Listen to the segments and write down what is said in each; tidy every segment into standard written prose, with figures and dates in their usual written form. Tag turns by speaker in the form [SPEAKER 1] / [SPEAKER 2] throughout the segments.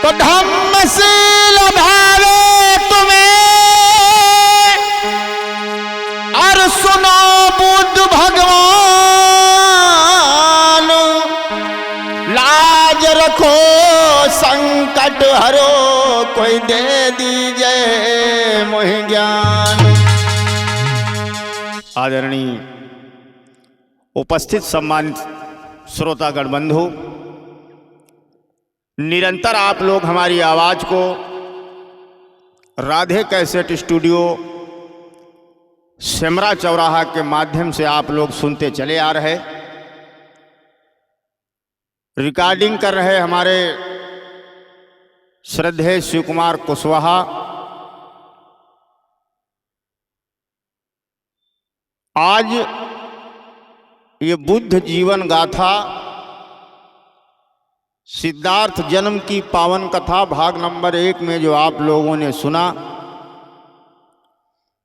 [SPEAKER 1] तो धम्मशील भावे तुम्हें और सुनो बुद्ध भगवान, लाज रखो संकट हरो, कोई दे दीजिए मोहि ज्ञान। आदरणीय उपस्थित सम्मानित श्रोतागण बंधु, निरंतर आप लोग हमारी आवाज को राधे कैसेट स्टूडियो सेमरा चौराहा के माध्यम से आप लोग सुनते चले आ रहे, रिकॉर्डिंग कर रहे हमारे श्रद्धेय शिव कुमार कुशवाहा। आज ये बुद्ध जीवन गाथा सिद्धार्थ जन्म की पावन कथा भाग नंबर 1 में जो आप लोगों ने सुना,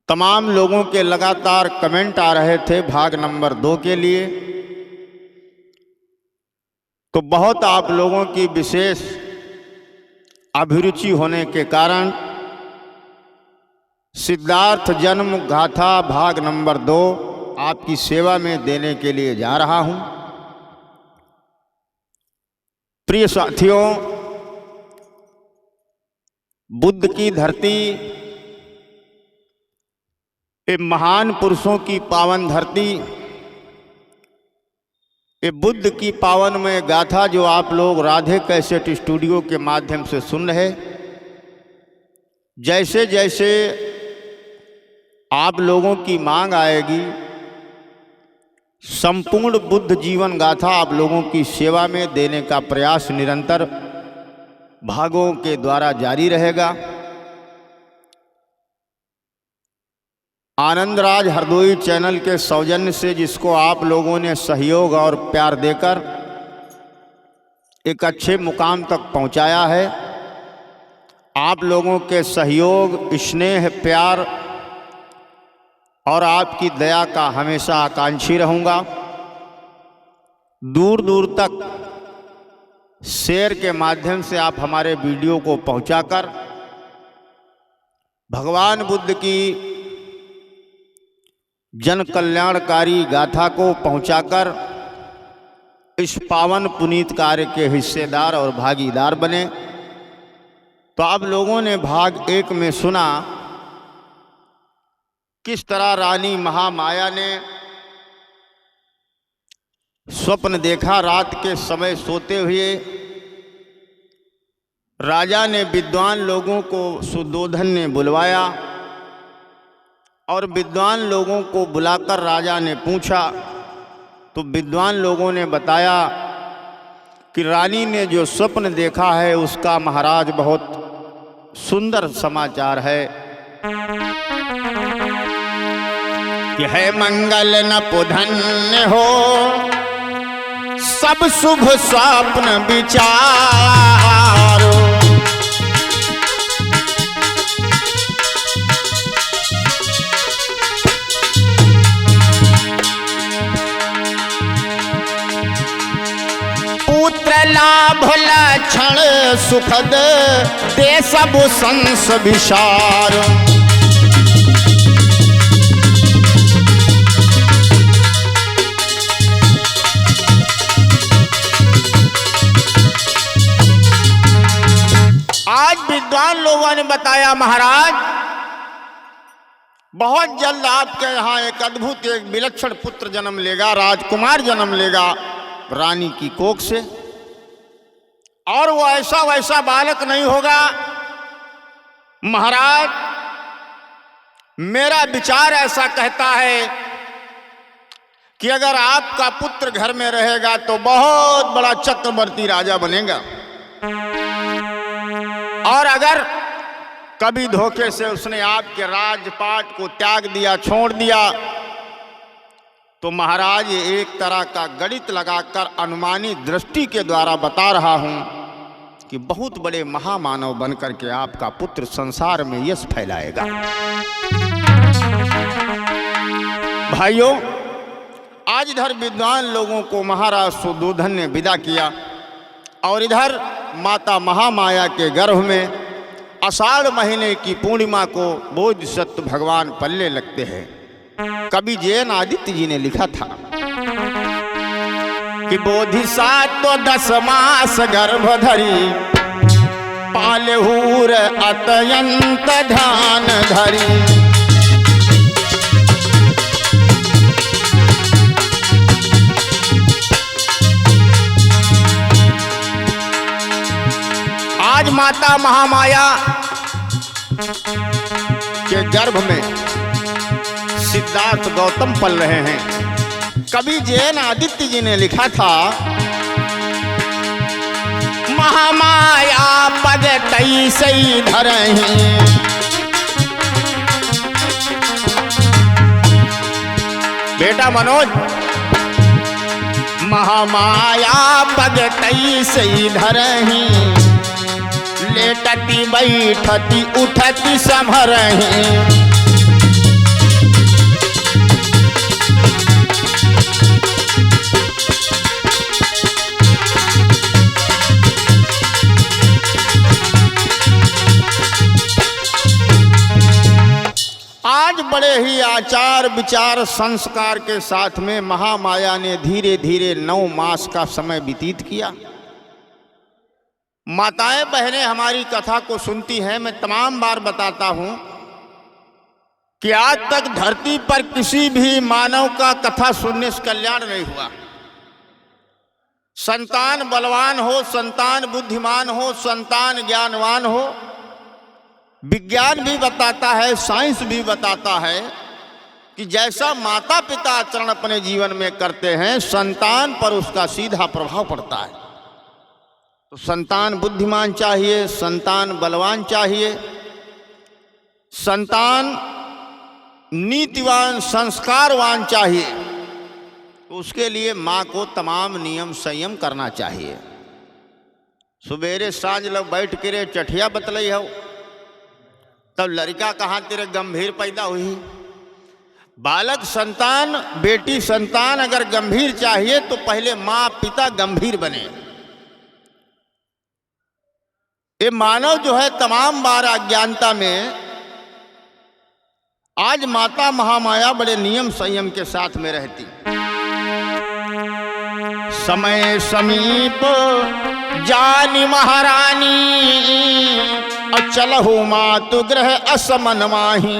[SPEAKER 1] तमाम लोगों के लगातार कमेंट आ रहे थे भाग नंबर 2 के लिए, तो बहुत आप लोगों की विशेष अभिरुचि होने के कारण सिद्धार्थ जन्म गाथा भाग नंबर 2 आपकी सेवा में देने के लिए जा रहा हूं। प्रिय साथियों, बुद्ध की धरती, ये महान पुरुषों की पावन धरती, ये बुद्ध की पावन में गाथा जो आप लोग राधे कैसेट स्टूडियो के माध्यम से सुन रहे, जैसे जैसे आप लोगों की मांग आएगी, संपूर्ण बुद्ध जीवन गाथा आप लोगों की सेवा में देने का प्रयास निरंतर भागों के द्वारा जारी रहेगा। आनंदराज हरदोई चैनल के सौजन्य से, जिसको आप लोगों ने सहयोग और प्यार देकर एक अच्छे मुकाम तक पहुंचाया है, आप लोगों के सहयोग, स्नेह, प्यार और आपकी दया का हमेशा आकांक्षी रहूंगा। दूर दूर तक शेयर के माध्यम से आप हमारे वीडियो को पहुंचाकर भगवान बुद्ध की जन कल्याणकारी गाथा को पहुंचाकर इस पावन पुनीत कार्य के हिस्सेदार और भागीदार बने। तो आप लोगों ने भाग 1 में सुना किस तरह रानी महामाया ने स्वप्न देखा। रात के समय सोते हुए राजा ने विद्वान लोगों को सुद्धोधन ने बुलवाया और विद्वान लोगों को बुलाकर राजा ने पूछा, तो विद्वान लोगों ने बताया कि रानी ने जो स्वप्न देखा है उसका महाराज बहुत सुंदर समाचार है कि है मंगल न पुधन्य हो, सब शुभ स्वप्न विचारो। पुत्र लाभ लक्षण सुखद, ते सब संस विचार। आज विद्वान लोगों ने बताया, महाराज बहुत जल्द आपके यहाँ एक अद्भुत, एक विलक्षण पुत्र जन्म लेगा, राजकुमार जन्म लेगा रानी की कोख से, और वो ऐसा वैसा बालक नहीं होगा। महाराज मेरा विचार ऐसा कहता है कि अगर आपका पुत्र घर में रहेगा तो बहुत बड़ा चक्रवर्ती राजा बनेगा, और अगर कभी धोखे से उसने आपके राजपाट को त्याग दिया, छोड़ दिया, तो महाराज ये एक तरह का गणित लगाकर अनुमानित दृष्टि के द्वारा बता रहा हूं कि बहुत बड़े महामानव बनकर के आपका पुत्र संसार में यश फैलाएगा। भाइयों, आज इधर विद्वान लोगों को महाराज सुद्धोधन ने विदा किया। और इधर माता महामाया के गर्भ में आषाढ़ महीने की पूर्णिमा को बोधिसत्व भगवान पल्ले लगते हैं। कवि जैन आदित्य जी ने लिखा था कि बोधिसत्व 10 मास गर्भ धरी, पालहूर अत्यंत ध्यान धरी। आज माता महामाया के गर्भ में सिद्धार्थ गौतम पल रहे हैं। कवि जैन आदित्य जी ने लिखा था, महामाया पद तैसे धरहीं, बेटा मनोज, महामाया पद तैसे धरहीं, लेटती बैठती उठती संभरहीं। आज बड़े ही आचार विचार संस्कार के साथ में महामाया ने धीरे धीरे 9 मास का समय व्यतीत किया। माताएं बहनें हमारी कथा को सुनती हैं। मैं तमाम बार बताता हूं कि आज तक धरती पर किसी भी मानव का कथा सुनने से कल्याण नहीं हुआ। संतान बलवान हो, संतान बुद्धिमान हो, संतान ज्ञानवान हो, विज्ञान भी बताता है, साइंस भी बताता है कि जैसा माता पिता आचरण अपने जीवन में करते हैं, संतान पर उसका सीधा प्रभाव पड़ता है। तो संतान बुद्धिमान चाहिए, संतान बलवान चाहिए, संतान नीतिवान संस्कारवान चाहिए। तो उसके लिए माँ को तमाम नियम संयम करना चाहिए। सुबेरे सांझ लोग बैठ के रे चठिया बतलई हो, तब लड़का कहाँ तेरे गंभीर पैदा हुई। बालक संतान, बेटी संतान अगर गंभीर चाहिए तो पहले माँ पिता गंभीर बने। ये मानव जो है तमाम बार अज्ञानता में, आज माता महामाया बड़े नियम संयम के साथ में रहती। समय समीप जानी महारानी, अचलहु मातु ग्रह असमन माही।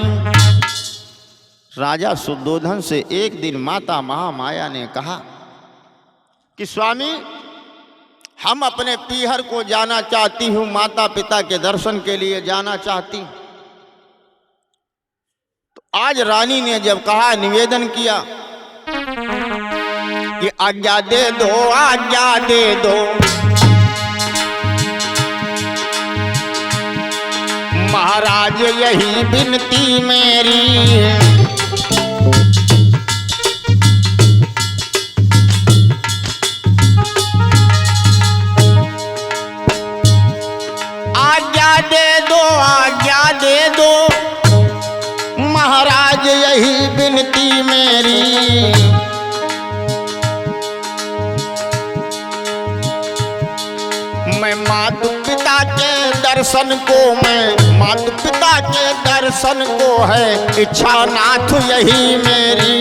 [SPEAKER 1] राजा सुद्धोधन से एक दिन माता महामाया ने कहा कि स्वामी, हम अपने पीहर को जाना चाहती हूँ, माता पिता के दर्शन के लिए जाना चाहती। तो आज रानी ने जब कहा, निवेदन किया कि आज्ञा दे दो, आज्ञा दे दो, महाराज यही विनती मेरी, आज्ञा दे दो, आज्ञा दे दो, महाराज यही विनती मेरी। मैं माता पिता के दर्शन को, मैं माता पिता के दर्शन को है इच्छा नाथ यही मेरी।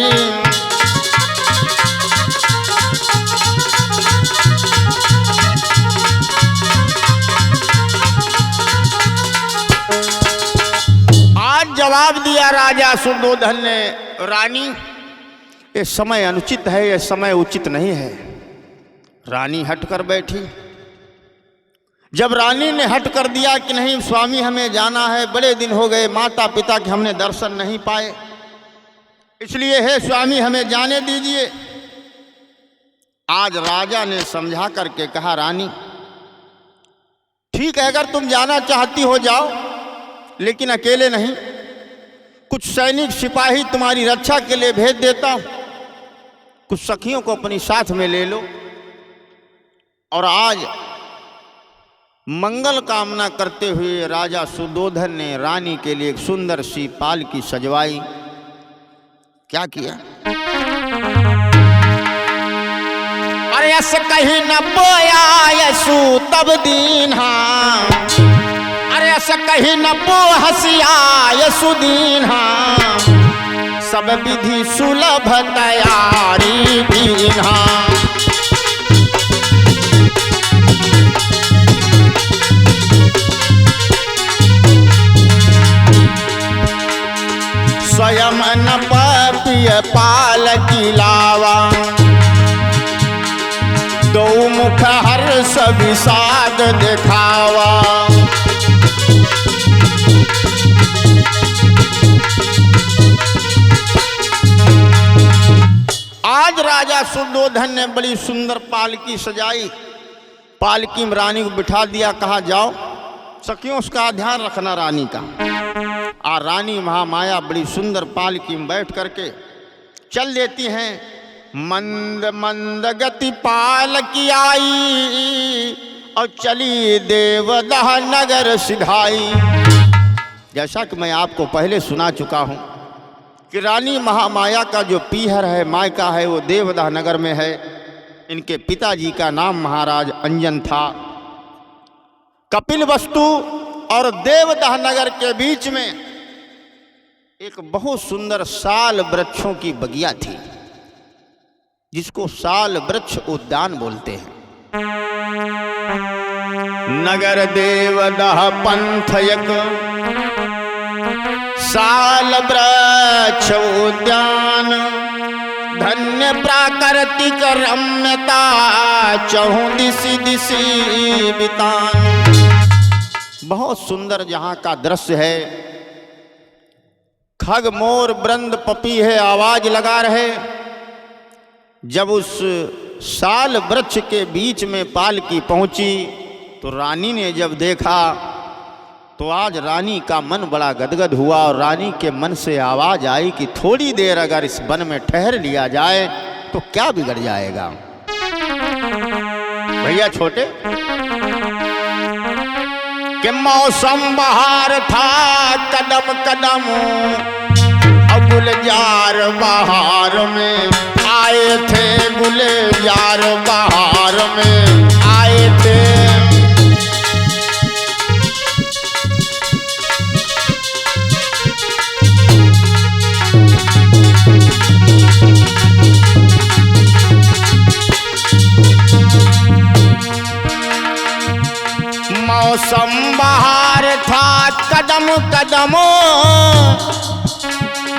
[SPEAKER 1] आज जवाब दिया राजा सुद्धोधन ने, रानी ये समय अनुचित है, ये समय उचित नहीं है। रानी हट कर बैठी। जब रानी ने हट कर दिया कि नहीं स्वामी हमें जाना है, बड़े दिन हो गए माता पिता के हमने दर्शन नहीं पाए, इसलिए हे स्वामी हमें जाने दीजिए। आज राजा ने समझा करके कहा, रानी ठीक है, अगर तुम जाना चाहती हो जाओ, लेकिन अकेले नहीं, कुछ सैनिक सिपाही तुम्हारी रक्षा के लिए भेज देता हूं, कुछ सखियों को अपनी साथ में ले लो। और आज मंगल कामना करते हुए राजा सुद्धोधन ने रानी के लिए एक सुंदर सी पालकी सजवाई। क्या किया? अरे अस कहीं न बोया यसु तब दीन्हा, अरे अस कहीं न बो हसिया यसु दीन्हा, सब विधि सुलभ तैयारी दीन्हा। स्वयं न पिय पाल की लावा, दो मुख हर्ष विषाद दिखावा। आज राजा सुद्धोधन ने बड़ी सुंदर पालकी सजाई, पालकी में रानी को बिठा दिया, कहा जाओ सखियों उसका ध्यान रखना रानी का। और रानी महामाया बड़ी सुंदर पालकी में बैठ करके चल देती हैं। मंद मंद गति पालकी आई और चली देवदह नगर सिधाई। जैसा कि मैं आपको पहले सुना चुका हूँ कि रानी महामाया का जो पीहर है, मायका है, वो देवदह नगर में है। इनके पिताजी का नाम महाराज अंजन था। कपिलवस्तु और देवदह नगर के बीच में एक बहुत सुंदर साल वृक्षों की बगिया थी, जिसको साल वृक्ष उद्यान बोलते हैं। नगर देवदह पंथयक साल वृक्ष उद्यान, धन्य प्राकृतिक रम्यता चहु दिशि दिशि बितान। बहुत सुंदर जहाँ का दृश्य है। खग मोर वृंद पपीहे आवाज लगा रहे। जब उस साल वृक्ष के बीच में पालकी पहुंची तो रानी ने जब देखा तो आज रानी का मन बड़ा गदगद हुआ और रानी के मन से आवाज आई कि थोड़ी देर अगर इस वन में ठहर लिया जाए तो क्या बिगड़ जाएगा। भैया छोटे कि मौसम बहार था कदम कदम, और गुलजार बहार में आए थे, गुलजार बहार में आए थे। मौसम बहार था कदम कदम,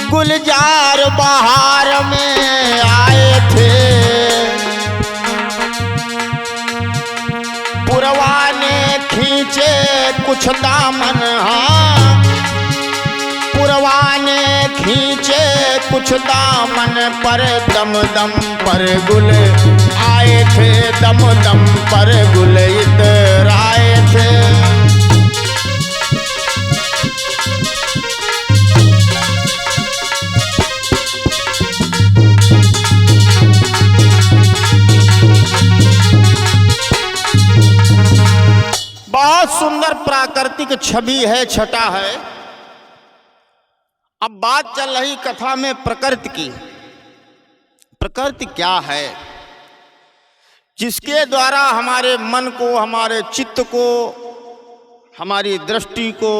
[SPEAKER 1] गुलजार बहार में आए थे। पुरवाने खींचे कुछ दामन, हाँ पुरवाने खींचे कुछ दामन पर, दम दम पर गुल आए थे, दम दम पर गुल इतराए थे। बहुत सुंदर प्राकृतिक छवि है, छटा है। अब बात चल रही कथा में प्रकृति की। प्रकृति क्या है जिसके द्वारा हमारे मन को, हमारे चित्त को, हमारी दृष्टि को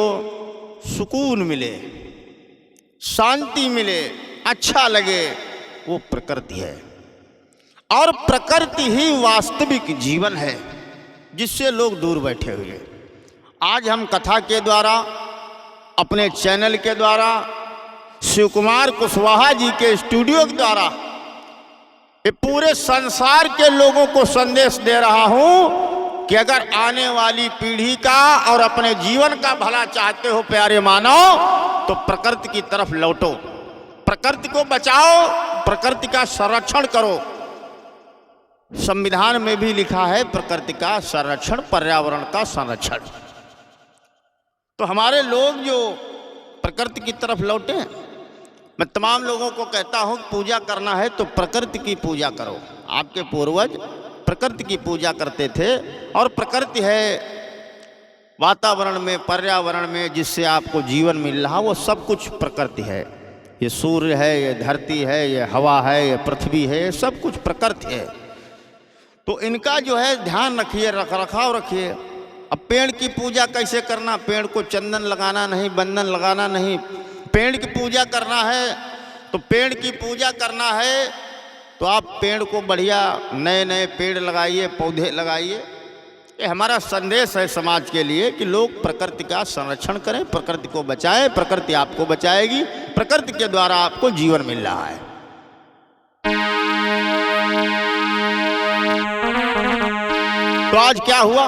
[SPEAKER 1] सुकून मिले, शांति मिले, अच्छा लगे, वो प्रकृति है। और प्रकृति ही वास्तविक जीवन है जिससे लोग दूर बैठे हुए। आज हम कथा के द्वारा, अपने चैनल के द्वारा, शिव कुमार कुशवाहा जी के स्टूडियो के द्वारा ये पूरे संसार के लोगों को संदेश दे रहा हूं कि अगर आने वाली पीढ़ी का और अपने जीवन का भला चाहते हो प्यारे मानव, तो प्रकृति की तरफ लौटो, प्रकृति को बचाओ, प्रकृति का संरक्षण करो। संविधान में भी लिखा है प्रकृति का संरक्षण, पर्यावरण का संरक्षण। तो हमारे लोग जो प्रकृति की तरफ लौटे, मैं तमाम लोगों को कहता हूं पूजा करना है तो प्रकृति की पूजा करो। आपके पूर्वज प्रकृति की पूजा करते थे और प्रकृति है वातावरण में, पर्यावरण में जिससे आपको जीवन मिल रहा, वो सब कुछ प्रकृति है। ये सूर्य है, ये धरती है, ये हवा है, ये पृथ्वी है, ये सब कुछ प्रकृति है। तो इनका जो है ध्यान रखिए, रख रखाव रखिए। अब पेड़ की पूजा कैसे करना, पेड़ को चंदन लगाना नहीं, बंधन लगाना नहीं। पेड़ की पूजा करना है तो पेड़ की पूजा करना है तो आप पेड़ को बढ़िया नए नए पेड़ लगाइए, पौधे लगाइए। ये हमारा संदेश है समाज के लिए कि लोग प्रकृति का संरक्षण करें, प्रकृति को बचाएं, प्रकृति आपको बचाएगी, प्रकृति के द्वारा आपको जीवन मिल रहा है। तो आज क्या हुआ,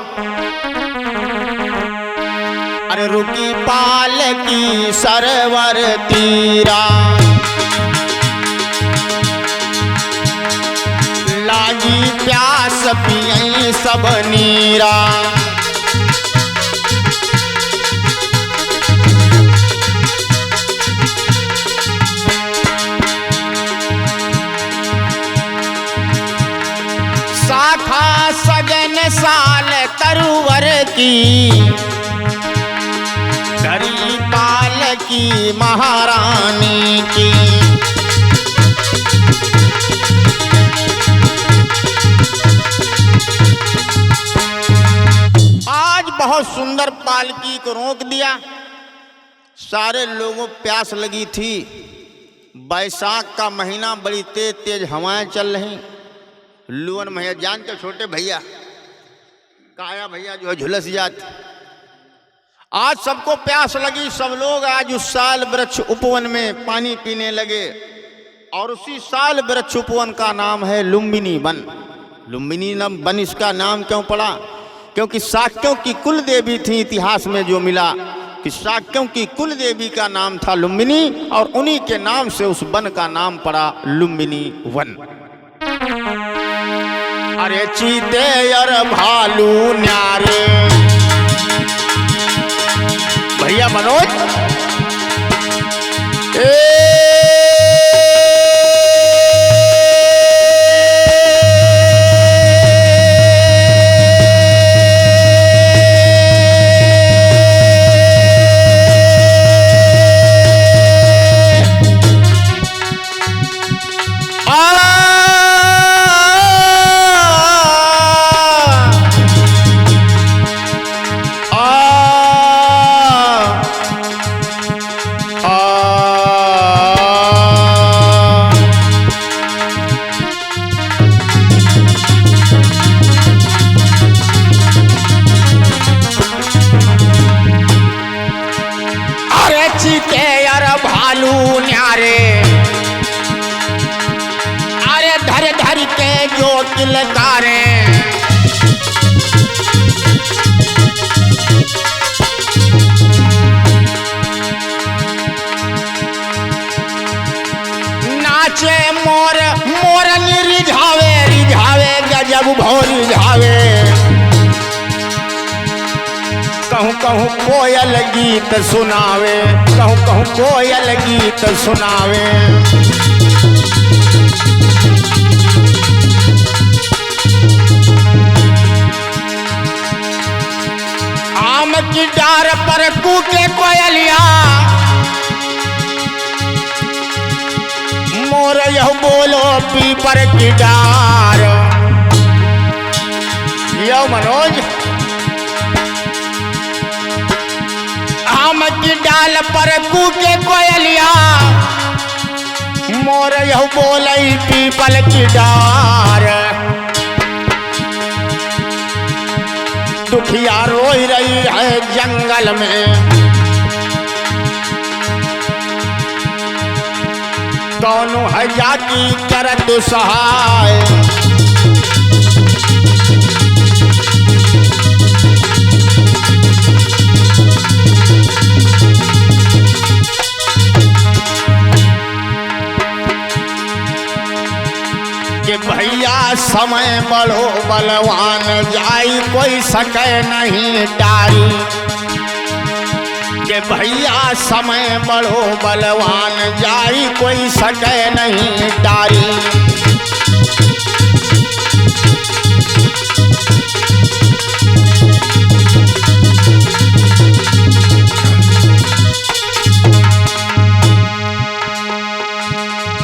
[SPEAKER 1] अरे रुकी पाल की सरवर तीरा, लागी प्यास पियई सब नीरा। शाखा सजन साल तरुवर की, धरी पाल की महारानी की। आज बहुत सुंदर पालकी को रोक दिया। सारे लोगों प्यास लगी थी। बैसाख का महीना, बड़ी तेज तेज हवाएं चल रही। लुअन भैया जानते, छोटे भैया काया भैया जो है झुलस जाते। आज सबको प्यास लगी, सब लोग आज उस साल वृक्ष उपवन में पानी पीने लगे। और उसी साल वृक्ष उपवन का नाम है लुम्बिनी वन। लुम्बिनी वन इसका नाम क्यों पड़ा? क्योंकि शाक्यों की कुल देवी थी। इतिहास में जो मिला कि शाक्यों की कुल देवी का नाम था लुम्बिनी, और उन्हीं के नाम से उस वन का नाम पड़ा लुम्बिनी वन। अरे चीते और भालू न्यारे, भैया मनोज भोरी झावे। कहूँ कहूँ कोयल गीत सुनावे, कहूँ कहूँ कोयल गीत सुनावे। आम की डार पर कूके कोयलिया, मोर यह बोलो पीपर की डार। यो मनोज, आम की डाल पर कूके कोयलिया, मोर यह बोलई पीपल की डार। दुखिया रोई रही है जंगल में, दोनों है जाकी करत सहाय। कि भैया समय बड़ो बलवान, जाई कोई सके नहीं टारी। कि भैया समय बड़ो बलवान, जाई कोई सके नहीं टारी।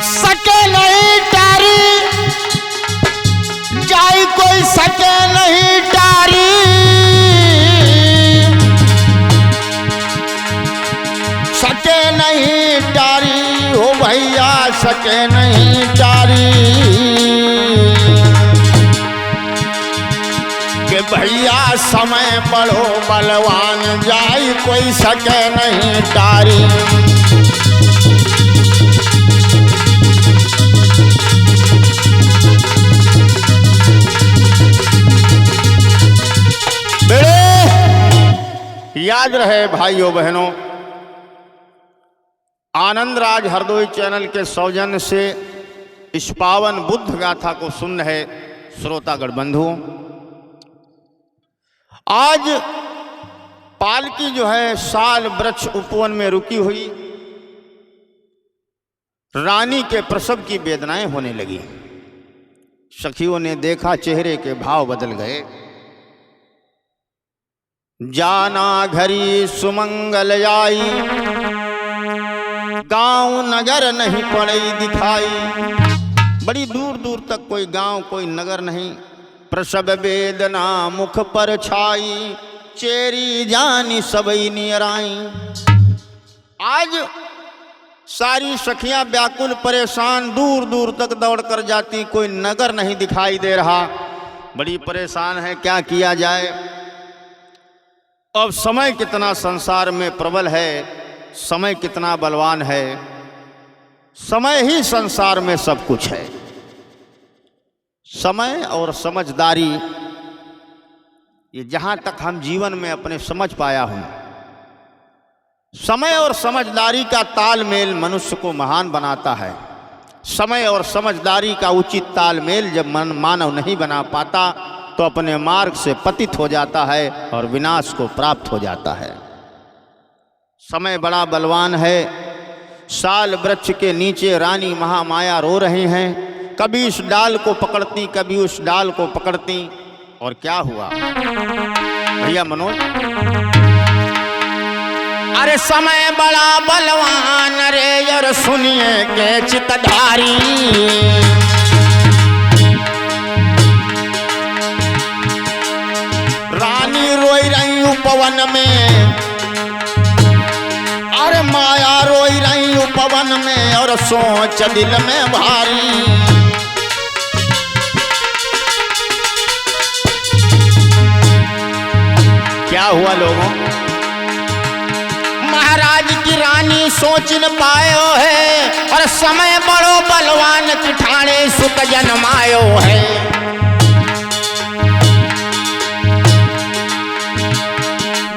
[SPEAKER 1] सके नहीं टारी, जाई कोई सके नहीं टारी कि भैया समय बड़ो बलवान जाई कोई सके नहीं टारी। याद रहे भाइयों बहनों, आनंद राज हरदोई चैनल के सौजन्य से इस पावन बुद्ध गाथा को सुन रहे श्रोतागण बंधुओं, आज पालकी जो है साल वृक्ष उपवन में रुकी हुई रानी के प्रसव की वेदनाएं होने लगी। सखियों ने देखा चेहरे के भाव बदल गए। जाना घरी सुमंगल आई, गांव नगर नहीं पड़ई दिखाई। बड़ी दूर दूर तक कोई गांव कोई नगर नहीं, प्रसव वेदना मुख पर छाई, चेरी जानी सबई नियराई। आज सारी सखियां व्याकुल परेशान दूर दूर तक दौड़ कर जाती, कोई नगर नहीं दिखाई दे रहा। बड़ी परेशान है, क्या किया जाए। अब समय कितना संसार में प्रबल है, समय कितना बलवान है। समय ही संसार में सब कुछ है। समय और समझदारी, ये जहां तक हम जीवन में अपने समझ पाया हूं, समय और समझदारी का तालमेल मनुष्य को महान बनाता है। समय और समझदारी का उचित तालमेल जब मानव नहीं बना पाता तो अपने मार्ग से पतित हो जाता है और विनाश को प्राप्त हो जाता है। समय बड़ा बलवान है। साल वृक्ष के नीचे रानी महामाया रो रही हैं, कभी इस डाल को पकड़ती कभी उस डाल को पकड़ती। और क्या हुआ भैया मनोज? अरे समय बड़ा बलवान रे यार, सुनिए के चितधारी। रानी रोई रही उपवन में, अरे माया रोई रही उपवन में, और सोच दिल में भारी। क्या हुआ लोगों? महाराज की रानी सोच न पायो है, और समय बड़ो बलवान चिठाने सुख जन्मायो है।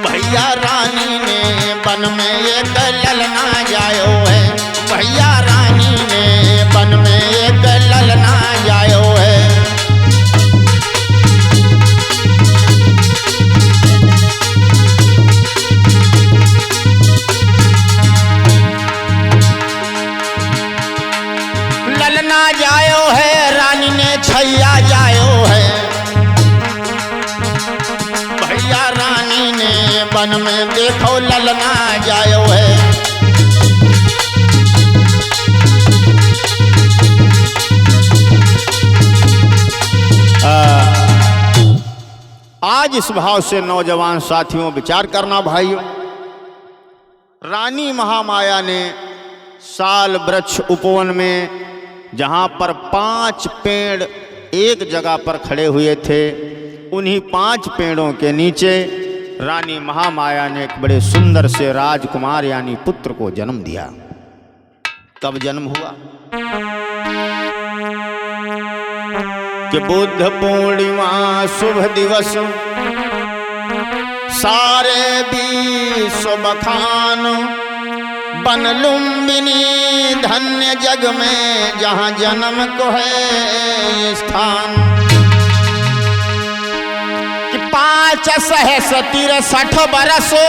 [SPEAKER 1] भैया रानी ने वन में एक ललना जायो है, भैया रानी ने वन में एक ललना जायो है। ललना जायो है, रानी ने छैया जायो है। भैया रानी ने वन में देखो ललना जायो है। आज इस भाव से नौजवान साथियों विचार करना भाइयों। रानी महामाया ने साल वृक्ष उपवन में जहां पर 5 पेड़ एक जगह पर खड़े हुए थे, उन्हीं 5 पेड़ों के नीचे रानी महामाया ने एक बड़े सुंदर से राजकुमार यानी पुत्र को जन्म दिया। कब जन्म हुआ? कि बुद्ध पूर्णिमा शुभ दिवस, सारे विश्व बखान। बन लुम्बिनी धन्य जग में, जहाँ जन्म को है स्थान। कि 5 सहस 63 बरसो,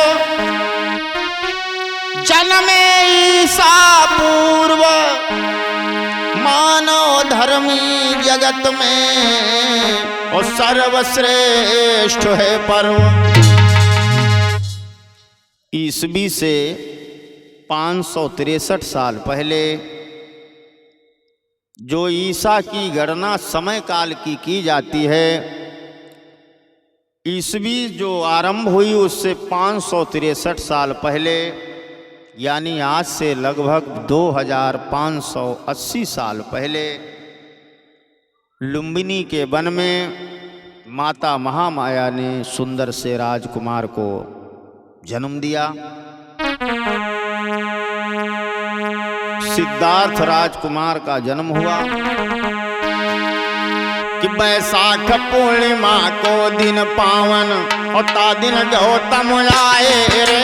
[SPEAKER 1] जन्मे ईसा पूर्व। मानव धर्मी जगत में और सर्वश्रेष्ठ है पर्व। ईसवी से 563 साल पहले जो ईसा की गणना समय काल की जाती है, ईसवी जो आरंभ हुई उससे 563 साल पहले यानी आज से लगभग 2580 साल पहले लुम्बिनी के वन में माता महामाया ने सुंदर से राजकुमार को जन्म दिया। सिद्धार्थ राजकुमार का जन्म हुआ कि बैसाख पूर्णिमा को दिन पावन और ता दिन गौतम आए रे।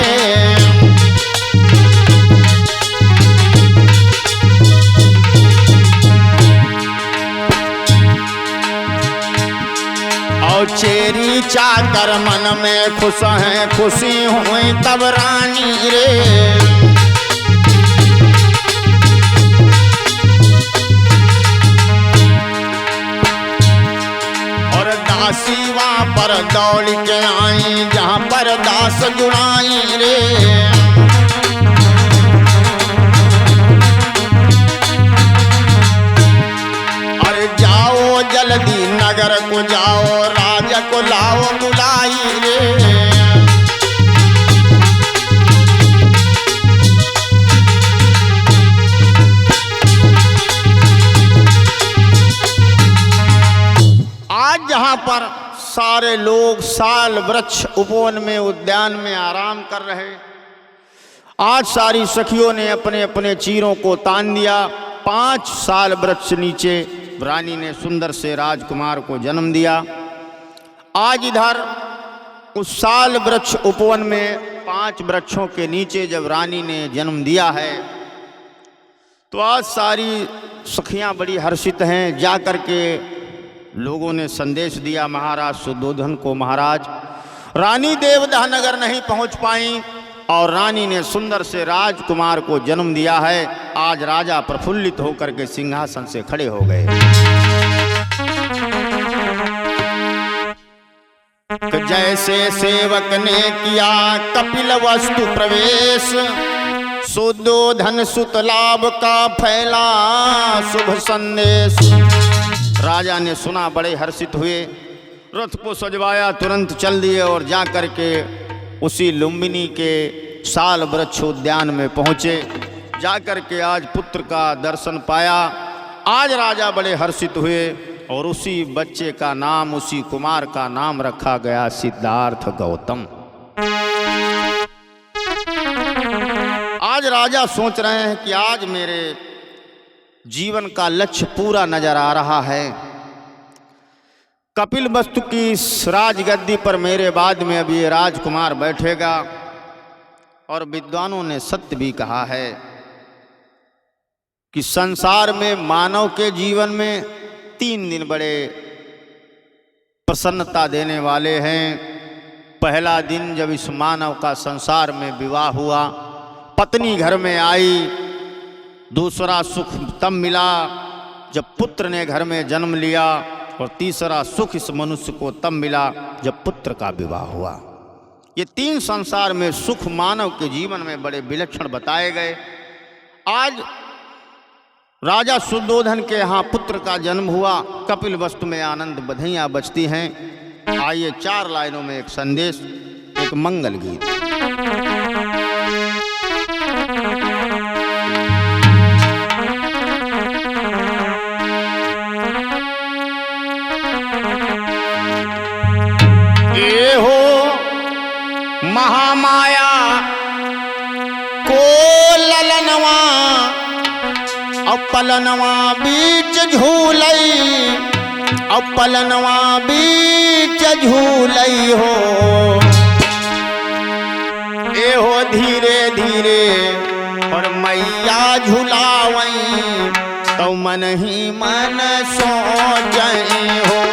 [SPEAKER 1] और चेरी चाकर मन में खुश हैं, खुशी हुई तब रानी रे। और दासी वहाँ पर दौड़ के आई जहाँ पर दास जुड़ाई रे। जल्दी नगर को जाओ, राजा को लाओ बुलाई रे। आज जहां पर सारे लोग साल वृक्ष उपवन में उद्यान में आराम कर रहे, आज सारी सखियों ने अपने अपने चीरों को तान दिया। 5 साल वृक्ष नीचे रानी ने सुंदर से राजकुमार को जन्म दिया। आज इधर उस साल वृक्ष उपवन में 5 वृक्षों के नीचे जब रानी ने जन्म दिया है तो आज सारी सखियां बड़ी हर्षित हैं। जा कर के लोगों ने संदेश दिया महाराज सुद्धोधन को, महाराज रानी देवदह नगर नहीं पहुंच पाई और रानी ने सुंदर से राजकुमार को जन्म दिया है। आज राजा प्रफुल्लित होकर के सिंहासन से खड़े हो गए। जैसे सेवक ने किया कपिल वस्तु प्रवेश, सुद्धोधन सुत लाभ का फैला शुभ संदेश। राजा ने सुना, बड़े हर्षित हुए, रथ को सजवाया, तुरंत चल दिए और जा कर के उसी लुम्बिनी के साल वृक्ष उद्यान में पहुंचे। जाकर के आज पुत्र का दर्शन पाया। आज राजा बड़े हर्षित हुए और उसी बच्चे का नाम, उसी कुमार का नाम रखा गया सिद्धार्थ गौतम। आज राजा सोच रहे हैं कि आज मेरे जीवन का लक्ष्य पूरा नजर आ रहा है। कपिल वस्तु की इस राजगद्दी पर मेरे बाद में अब ये राजकुमार बैठेगा। और विद्वानों ने सत्य भी कहा है कि संसार में मानव के जीवन में 3 दिन बड़े प्रसन्नता देने वाले हैं। पहला दिन जब इस मानव का संसार में विवाह हुआ, पत्नी घर में आई। दूसरा सुख तब मिला जब पुत्र ने घर में जन्म लिया। और तीसरा सुख इस मनुष्य को तब मिला जब पुत्र का विवाह हुआ। ये 3 संसार में सुख मानव के जीवन में बड़े विलक्षण बताए गए। आज राजा सुद्धोधन के यहाँ पुत्र का जन्म हुआ। कपिल वस्तु में आनंद बधाइयाँ बजती हैं। आइए 4 लाइनों में एक संदेश, एक मंगल गीत। ये हो महामाया को ललनवा अपलनवा बीच झूलई, अपलनवा बीच झूलई हो। ए हो धीरे धीरे और मैया झुलावई तो मन ही मन सो जाई हो।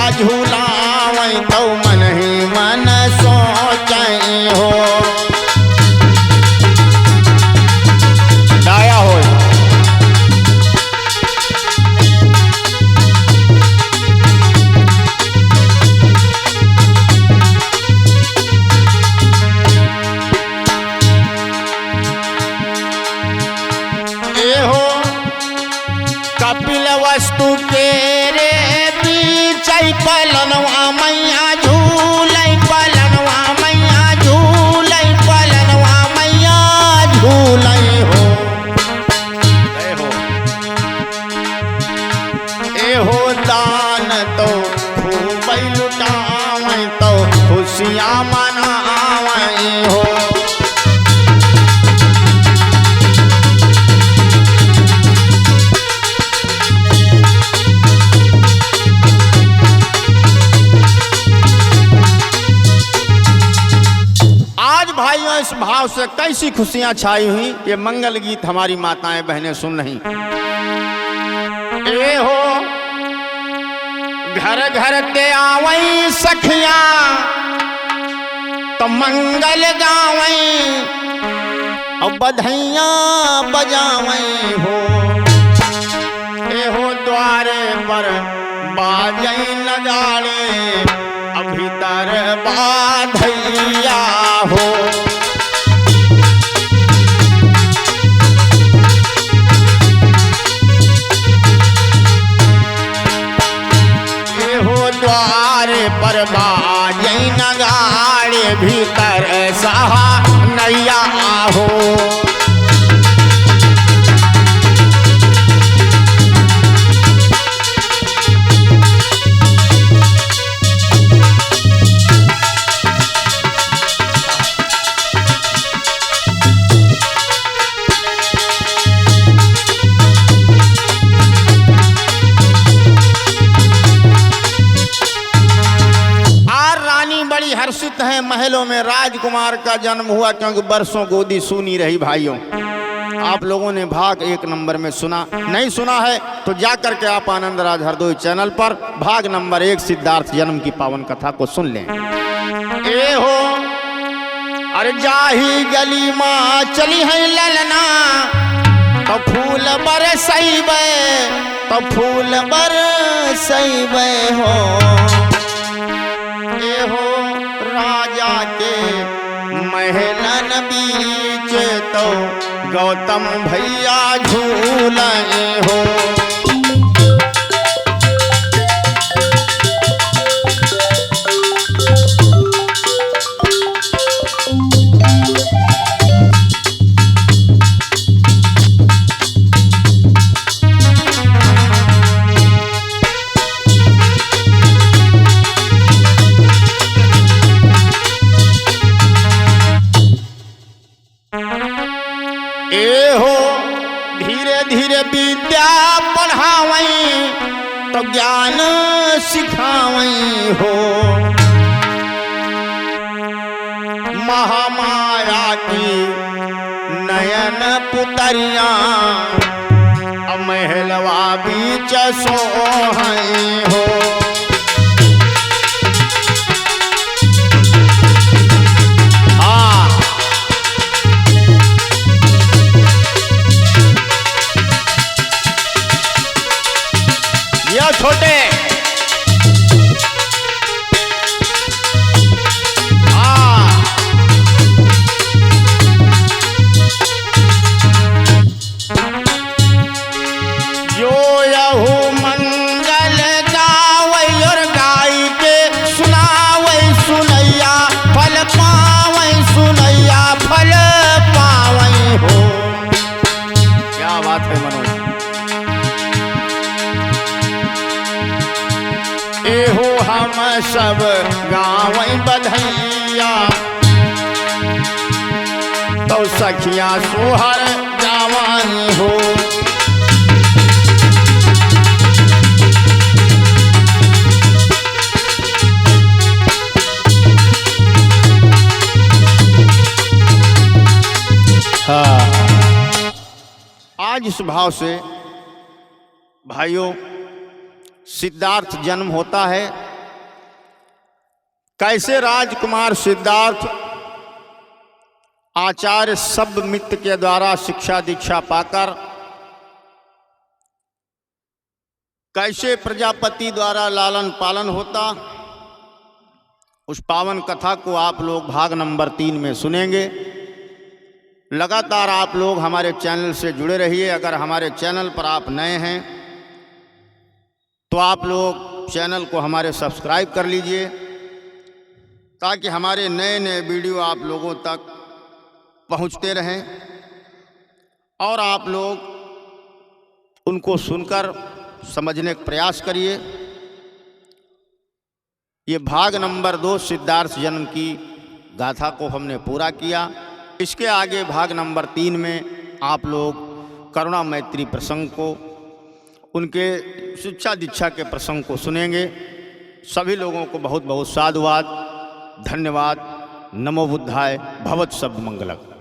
[SPEAKER 1] झूलावई तो मन ही मन सोचई हो। दाया हो वस्तु के रे बीच पलनवा मैया झूलै पलनवा मैया झूलै पलनवा मैया झूलै हो। एहो दान तो खूब लुटावै तो खुशियाँ मनावै हो। आज भाइयों इस भाव से कैसी खुशियां छाई हुई, ये मंगल गीत हमारी माताएं बहनें सुन रही। ए हो घर घर ते आवई सखियां तो मंगल गावई और बधाइयां बजावई हो। ए हो द्वारे पर बाजई नगाड़े भीतर बाधैया हो। एहो द्वार पर बाजै नगाड़े भीतर सहा नैया हो। हर्षित हैं, महलों में राजकुमार का जन्म हुआ, क्योंकि बरसों गोदी सुनी रही। भाइयों आप लोगों ने भाग 1 नंबर में सुना, नहीं सुना है तो जाकर के आप आनंद राज हरदोई चैनल पर भाग नंबर 1 सिद्धार्थ जन्म की पावन कथा को सुन लें। ए हो अरे जाही गली माँ चली है ललना तो फूल बरसैबे तो फूल बरसैबे हो। ए हो राजा के महलन बीच तो गौतम भैया झूले हो। विद्या पढ़ावई तो ज्ञान सिखावई हो। महामाया की नयन पुतरिया महलवा बीच सोहई हो। छोटे जो यहू मंगल गावै और गाय के सुनावै सुनैया फल पावै सुनैया फल पावै हो। क्या बात है मनोज। एहो हम सब गावै बधैया तो सखिया सोहर गावई हो। हाँ आज इस भाव से भाइयों सिद्धार्थ जन्म होता है। कैसे राजकुमार सिद्धार्थ आचार्य शब्दमित्र के द्वारा शिक्षा दीक्षा पाकर कैसे प्रजापति द्वारा लालन पालन होता, उस पावन कथा को आप लोग भाग नंबर 3 में सुनेंगे। लगातार आप लोग हमारे चैनल से जुड़े रहिए। अगर हमारे चैनल पर आप नए हैं तो आप लोग चैनल को हमारे सब्सक्राइब कर लीजिए ताकि हमारे नए नए वीडियो आप लोगों तक पहुंचते रहें और आप लोग उनको सुनकर समझने का प्रयास करिए। ये भाग नंबर 2 सिद्धार्थ जन्म की गाथा को हमने पूरा किया। इसके आगे भाग नंबर 3 में आप लोग करुणा मैत्री प्रसंग को, उनके शिक्षा दीक्षा के प्रसंग को सुनेंगे। सभी लोगों को बहुत बहुत साधुवाद, धन्यवाद। नमो बुद्धाय। भवत शब्द मंगलक।